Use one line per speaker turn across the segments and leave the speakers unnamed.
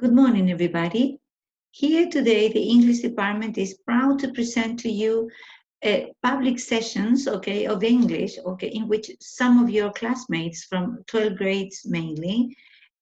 Good morning, everybody. Here today, the English department is proud to present to you public sessions, of English, in which some of your classmates from 12 grades mainly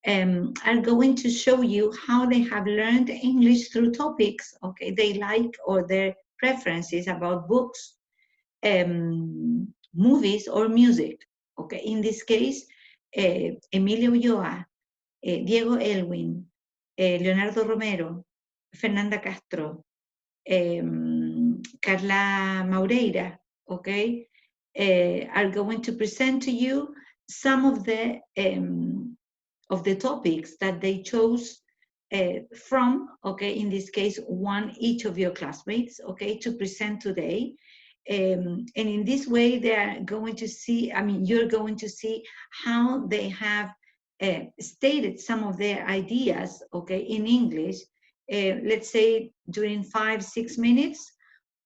are going to show you how they have learned English through topics, they like or their preferences about books, movies, or music. In this case, Emilio Ulloa, Diego Elwin, Leonardo Romero, Fernanda Castro, Carla Maureira, are going to present to you some of the topics that they chose from, in this case, one each of your classmates, to present today. And in this way, they are going to see, you're going to see how they have stated some of their ideas, in English, let's say during 5-6 minutes,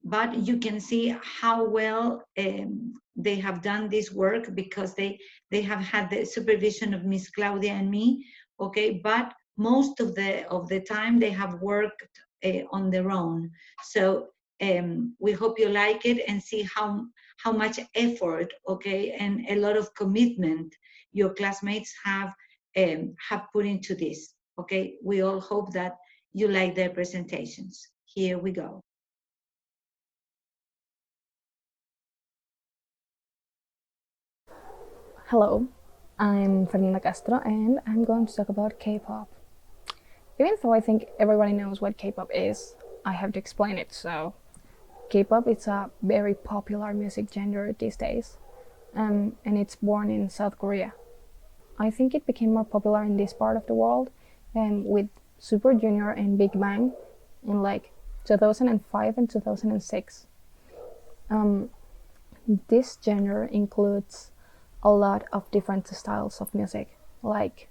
but you can see how well they have done this work because they have had the supervision of Miss Claudia and me, but most of the time they have worked on their own. So we hope you like it and see how much effort, and a lot of commitment your classmates have put into this. We all hope that you like their presentations. Here we go.
Hello, I'm Fernanda Castro and I'm going to talk about K-pop. Even though I think everybody knows what K-pop is, I have to explain it. So, K-pop is a very popular music genre these days, and it's born in South Korea. I think it became more popular in this part of the world with Super Junior and Big Bang in like 2005 and 2006. This genre includes a lot of different styles of music, like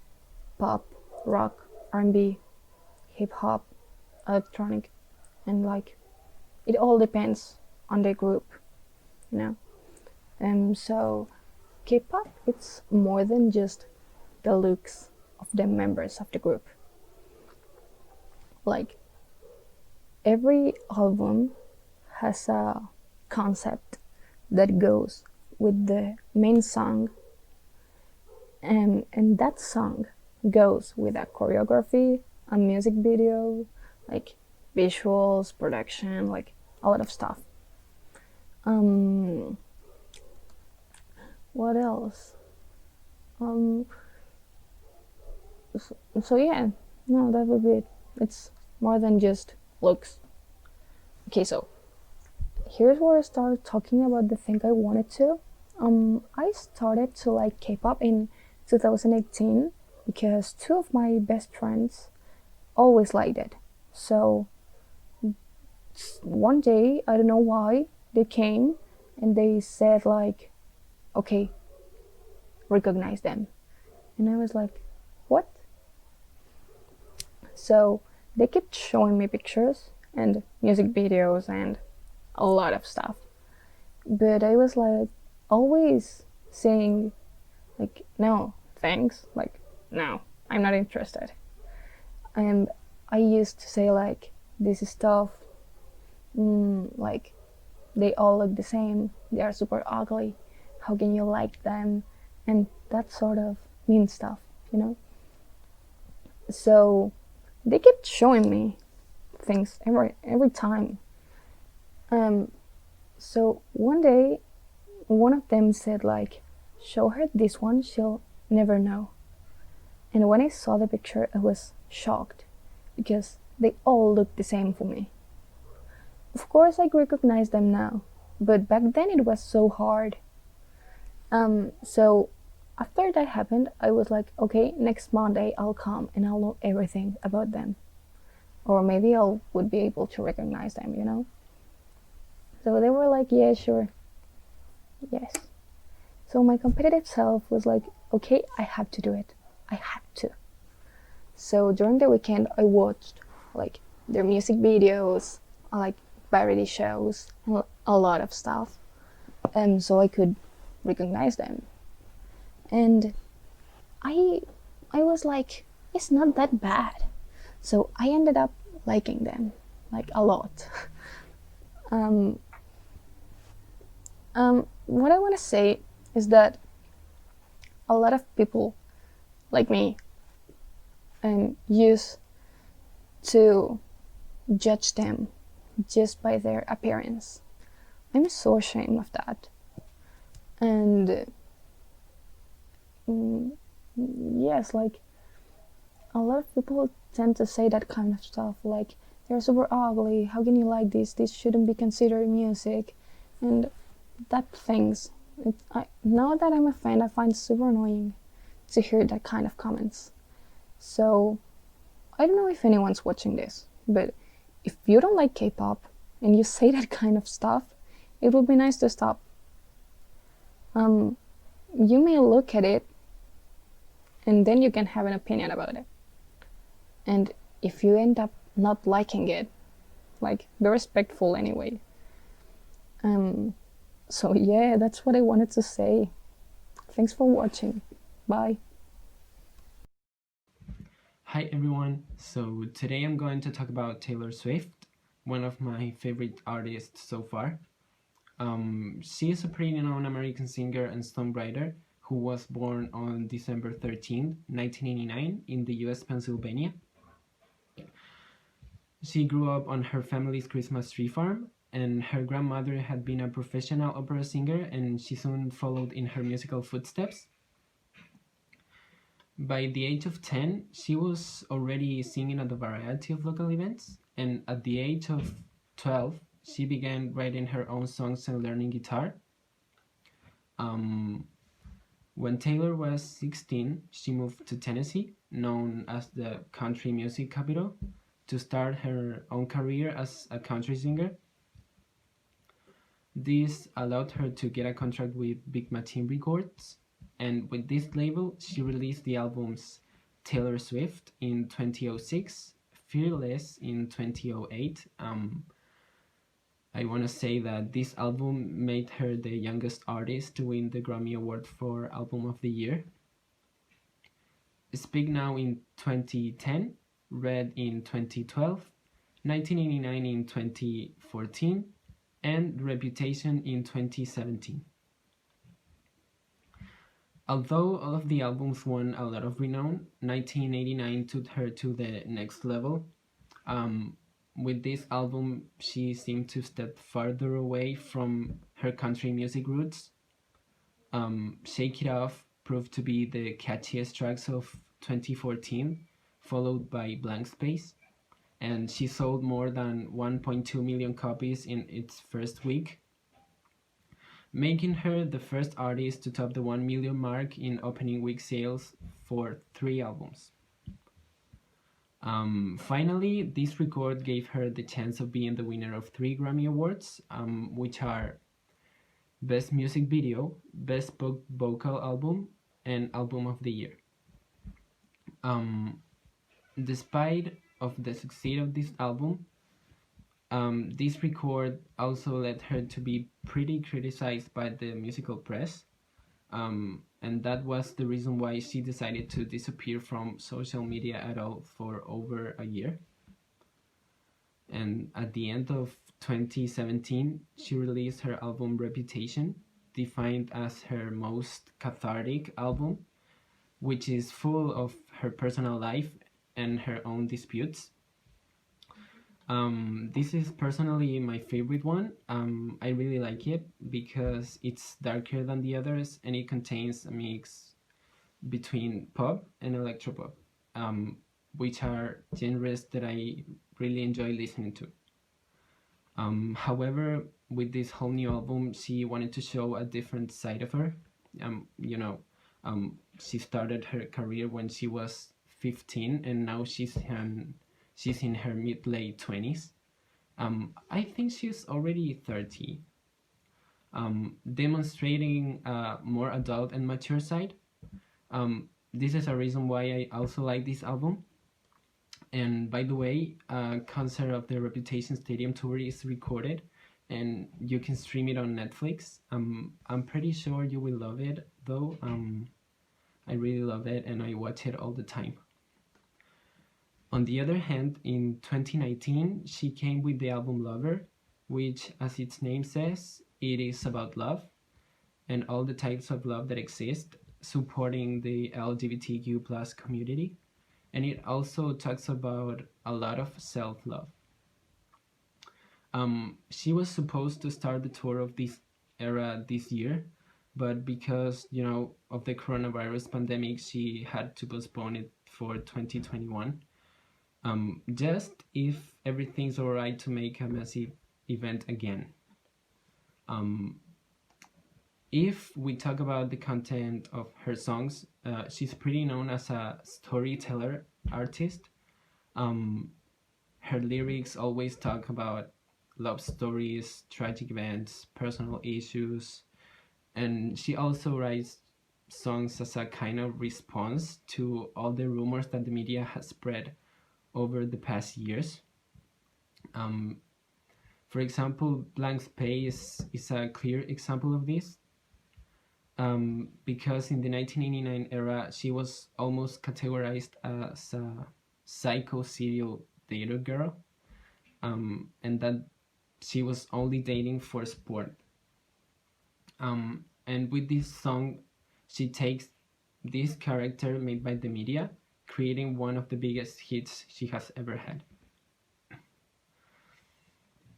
pop, rock, R&B, hip hop, electronic, and like it all depends on the group, you know. So K-pop, it's more than just the looks of the members of the group. Like every album has a concept that goes with the main song, and that song goes with a choreography, a music video, like visuals, production, like a lot of stuff. What else? So yeah, no, that would be it. It's more than just looks. Okay, so here's where I started talking about the thing I wanted to. I started to like K-pop in 2018 because two of my best friends always liked it. So one day, I don't know why, they came and they said like, okay, recognize them. And I was like, what? So they kept showing me pictures and music videos and a lot of stuff. But I was like always saying like, no, thanks. Like, no, I'm not interested. And I used to say like, this is tough. Like, they all look the same. They are super ugly. How can you like them? And that sort of mean stuff, you know? So they kept showing me things every time. So one day, one of them said like, show her this one, she'll never know. And when I saw the picture, I was shocked because they all looked the same for me. Of course, I recognize them now, but back then it was so hard. So after that happened, I was like, okay, next Monday I'll come and I'll know everything about them. Or maybe I would be able to recognize them, you know? So they were like, yeah, sure. Yes. So my competitive self was like, okay, I have to do it. I have to. So during the weekend, I watched like their music videos, like variety shows, a lot of stuff, so I could recognize them. And I was like, it's not that bad. So I ended up liking them, like a lot. What I want to say is that a lot of people like me used to judge them just by their appearance. I'm so ashamed of that. And yes, like a lot of people tend to say that kind of stuff, like they're super ugly, how can you like this shouldn't be considered music, and that things. Now that I'm a fan, I find it super annoying to hear that kind of comments. So I don't know if anyone's watching this, but if you don't like K-pop and you say that kind of stuff, it would be nice to stop. You may look at it and then you can have an opinion about it. And if you end up not liking it, like, be respectful anyway. So yeah, that's what I wanted to say. Thanks for watching. Bye.
Hi everyone, so today I'm going to talk about Taylor Swift, one of my favorite artists so far. She is a pretty known American singer and songwriter who was born on December 13, 1989 in the US Pennsylvania. She grew up on her family's Christmas tree farm, and her grandmother had been a professional opera singer, and she soon followed in her musical footsteps. By the age of 10, she was already singing at a variety of local events, and at the age of 12, she began writing her own songs and learning guitar. When Taylor was 16, she moved to Tennessee, known as the country music capital, to start her own career as a country singer. This allowed her to get a contract with Big Machine Records, and with this label, she released the albums Taylor Swift in 2006, Fearless in 2008. I want to say that this album made her the youngest artist to win the Grammy Award for Album of the Year. Speak Now in 2010, Red in 2012, 1989 in 2014, and Reputation in 2017. Although all of the albums won a lot of renown, 1989 took her to the next level. With this album, she seemed to step farther away from her country music roots. Shake It Off proved to be the catchiest tracks of 2014, followed by Blank Space, and she sold more than 1.2 million copies in its first week, making her the first artist to top the 1 million mark in opening week sales for 3 albums. Finally, this record gave her the chance of being the winner of 3 Grammy Awards, which are Best Music Video, Best Vocal Album, and Album of the Year. Despite of the success of this album, this record also led her to be pretty criticized by the musical press, and that was the reason why she decided to disappear from social media at all for over a year. And at the end of 2017, she released her album Reputation, defined as her most cathartic album, which is full of her personal life and her own disputes. This is personally my favorite one. I really like it because it's darker than the others and it contains a mix between pop and electropop, which are genres that I really enjoy listening to. However, with this whole new album, she wanted to show a different side of her. She started her career when she was 15, and now she's in her mid-late 20s. I think she's already 30, demonstrating a more adult and mature side. This is a reason why I also like this album. And by the way, a concert of the Reputation Stadium tour is recorded and you can stream it on Netflix. I'm pretty sure you will love it though. I really love it and I watch it all the time. On the other hand, in 2019, she came with the album Lover, which, as its name says, it is about love and all the types of love that exist, supporting the LGBTQ plus community. And it also talks about a lot of self-love. She was supposed to start the tour of this era this year, but because, of the coronavirus pandemic, she had to postpone it for 2021. Just if everything's alright to make a massive event again. If we talk about the content of her songs, she's pretty known as a storyteller artist. Her lyrics always talk about love stories, tragic events, personal issues, and she also writes songs as a kind of response to all the rumors that the media has spread over the past years. For example, Blank Space is a clear example of this. Because in the 1989 era, she was almost categorized as a psycho serial dater girl, and that she was only dating for sport. And with this song, she takes this character made by the media, creating one of the biggest hits she has ever had.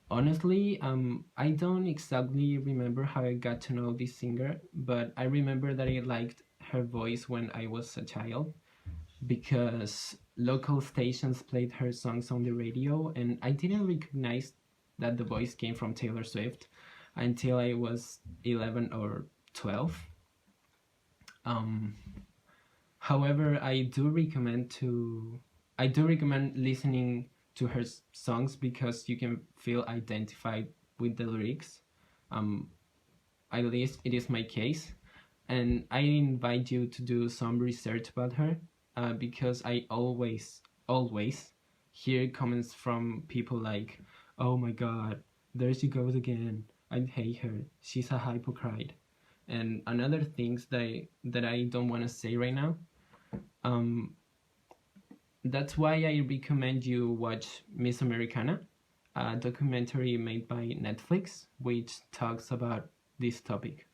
Honestly, I don't exactly remember how I got to know this singer, but I remember that I liked her voice when I was a child because local stations played her songs on the radio, and I didn't recognize that the voice came from Taylor Swift until I was 11 or 12. However, I do recommend listening to her songs because you can feel identified with the lyrics. At least it is my case, and I invite you to do some research about her because I always hear comments from people like, "Oh my God, there she goes again. I hate her. She's a hypocrite," and another things that I don't want to say right now. That's why I recommend you watch Miss Americana, a documentary made by Netflix, which talks about this topic.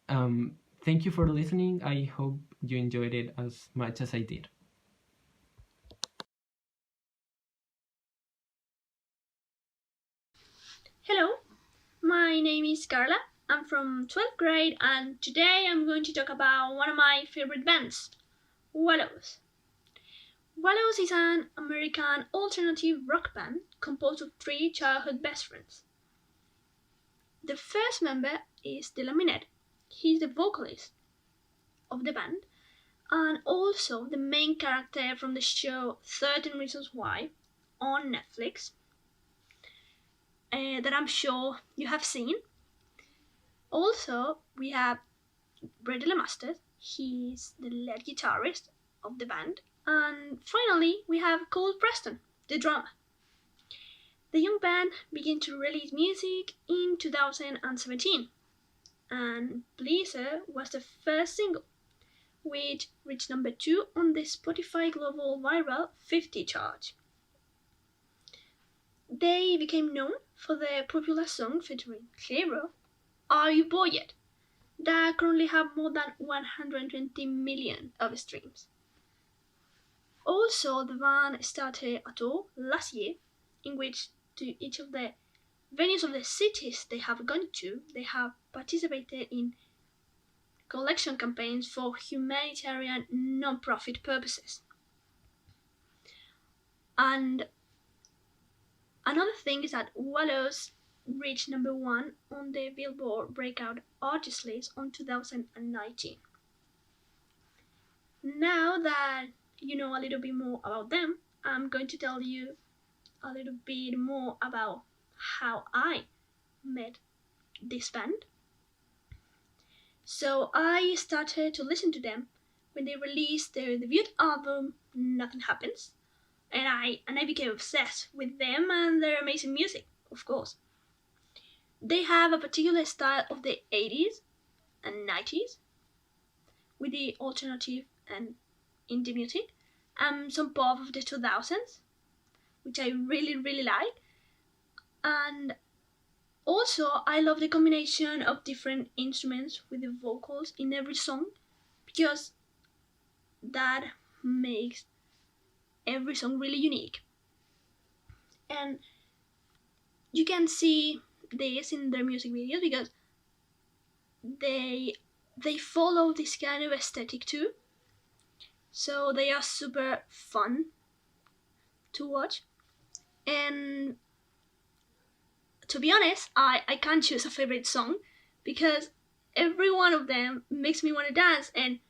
Thank you for listening. I hope you enjoyed it as much as I did.
Hello, my name is Carla. I'm from 12th grade and today I'm going to talk about one of my favorite bands, Wallows. Wallows is an American alternative rock band composed of three childhood best friends. The first member is Dylan Minnette. He's the vocalist of the band and also the main character from the show 13 Reasons Why on Netflix that I'm sure you have seen. Also, we have Brady Lemasters, he's the lead guitarist of the band. And finally, we have Cole Preston, the drummer. The young band began to release music in 2017, and Blizzard was the first single, which reached number 2 on the Spotify Global Viral 50 chart. They became known for their popular song featuring Clearer, Are You Bored Yet? That currently have more than 120 million of streams. Also, the band started a tour last year in which to each of the venues of the cities they have gone to, they have participated in collection campaigns for humanitarian non-profit purposes. And another thing is that Wallows reached number 1 on the Billboard Breakout Artist list on 2019. Now that you know a little bit more about them, I'm going to tell you a little bit more about how I met this band. So I started to listen to them when they released their debut album Nothing Happens, and I became obsessed with them and their amazing music, of course. They have a particular style of the 80s and 90s with the alternative and indie music some pop of the 2000s, which I really, really like. And also, I love the combination of different instruments with the vocals in every song because that makes every song really unique. And you can see this in their music videos because they they follow this kind of aesthetic too. So they are super fun to watch. And to be honest, I can't choose a favorite song because every one of them makes me want to dance, and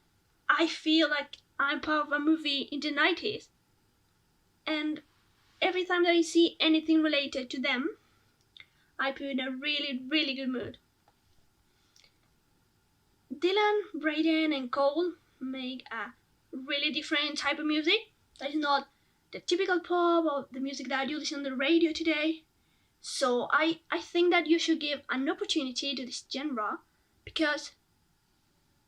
I feel like I'm part of a movie in the 90s. And every time that I see anything related to them, I put in a really, really good mood. Dylan, Braden, and Cole make a really different type of music that is not the typical pop or the music that you listen on the radio today. So I think that you should give an opportunity to this genre because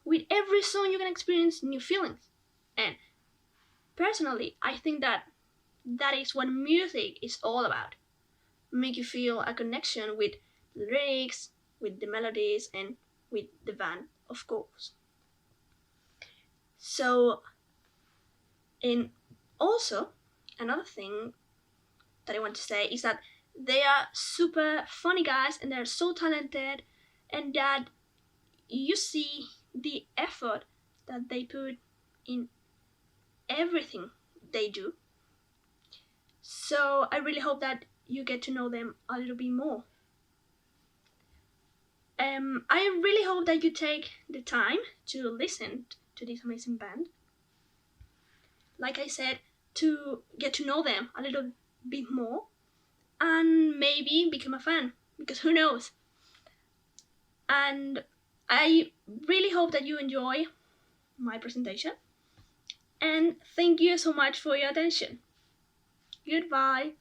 with every song you can experience new feelings. And personally, I think that that is what music is all about. Make you feel a connection with the lyrics, with the melodies, and with the band, of course. So, and also, another thing that I want to say is that they are super funny guys and they're so talented, and that you see the effort that they put in everything they do. So, I really hope that you get to know them a little bit more. I really hope that you take the time to listen to this amazing band. Like I said, to get to know them a little bit more and maybe become a fan, because who knows? And I really hope that you enjoy my presentation. And thank you so much for your attention. Goodbye.